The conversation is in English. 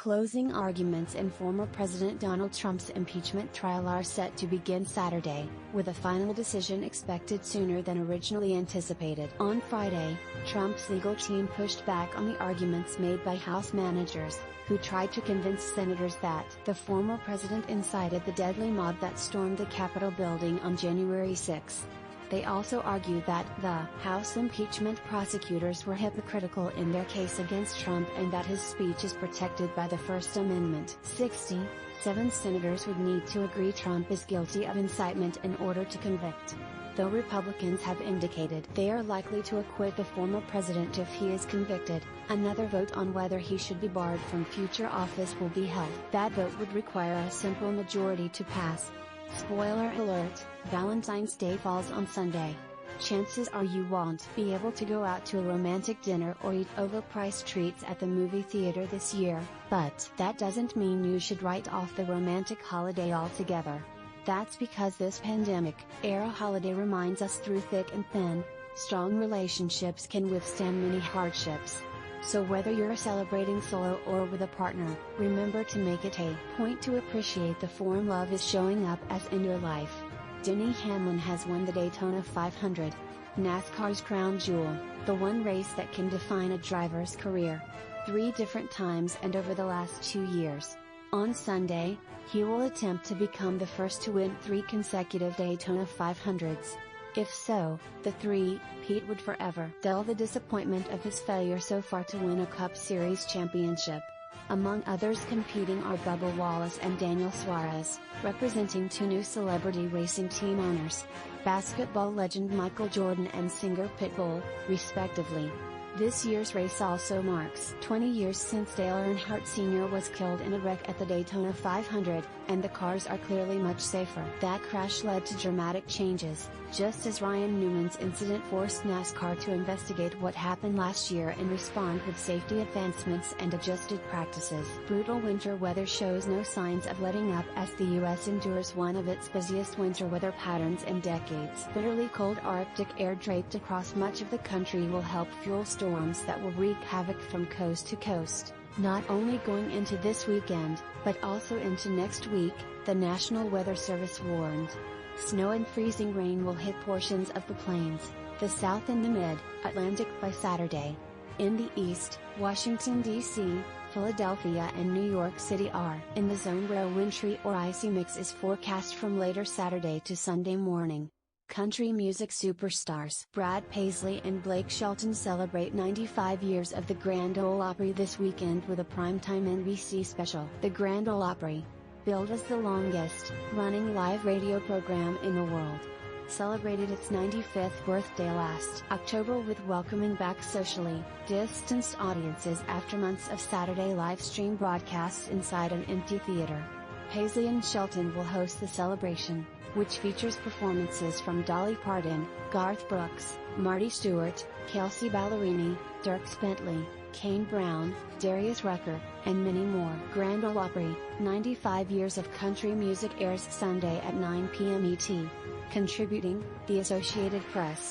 Closing arguments in former President Donald Trump's impeachment trial are set to begin Saturday, with a final decision expected sooner than originally anticipated. On Friday, Trump's legal team pushed back on the arguments made by House managers, who tried to convince senators that the former president incited the deadly mob that stormed the Capitol building on January 6. They also argued that the House impeachment prosecutors were hypocritical in their case against Trump and that his speech is protected by the First Amendment. 67 senators would need to agree Trump is guilty of incitement in order to convict. Though Republicans have indicated they are likely to acquit the former president if he is convicted, another vote on whether he should be barred from future office will be held. That vote would require a simple majority to pass. Spoiler alert, Valentine's Day falls on Sunday. Chances are you won't be able to go out to a romantic dinner or eat overpriced treats at the movie theater this year, but that doesn't mean you should write off the romantic holiday altogether. That's because this pandemic-era holiday reminds us through thick and thin, strong relationships can withstand many hardships. So whether you're celebrating solo or with a partner, remember to make it a point to appreciate the form love is showing up as in your life. Denny Hamlin has won the Daytona 500, NASCAR's crown jewel, the one race that can define a driver's career, 3 different times and over the last 2 years. On Sunday, he will attempt to become the first to win 3 consecutive Daytona 500s. If so, the three-peat would forever dull the disappointment of his failure so far to win a Cup Series championship. Among others competing are Bubba Wallace and Daniel Suarez, representing 2 new celebrity racing team owners, basketball legend Michael Jordan and singer Pitbull, respectively. This year's race also marks 20 years since Dale Earnhardt Sr. was killed in a wreck at the Daytona 500, and the cars are clearly much safer. That crash led to dramatic changes, just as Ryan Newman's incident forced NASCAR to investigate what happened last year and respond with safety advancements and adjusted practices. Brutal winter weather shows no signs of letting up as the U.S. endures one of its busiest winter weather patterns in decades. Bitterly cold Arctic air draped across much of the country will help fuel storms that will wreak havoc from coast to coast, not only going into this weekend, but also into next week, the National Weather Service warned. Snow and freezing rain will hit portions of the plains, the South and the Mid-Atlantic by Saturday. In the East, Washington, D.C., Philadelphia and New York City are in the zone where a wintry or icy mix is forecast from later Saturday to Sunday morning. Country music superstars Brad Paisley and Blake Shelton celebrate 95 years of the Grand Ole Opry this weekend with a primetime NBC special. The Grand Ole Opry, billed as the longest-running live radio program in the world, celebrated its 95th birthday last October with welcoming back socially distanced audiences after months of Saturday live stream broadcasts inside an empty theater. Paisley and Shelton will host the celebration, which features performances from Dolly Parton, Garth Brooks, Marty Stewart, Kelsea Ballerini, Dierks Bentley, Kane Brown, Darius Rucker, and many more. Grand Ole Opry, 95 Years of Country Music airs Sunday at 9 p.m. ET. Contributing, The Associated Press.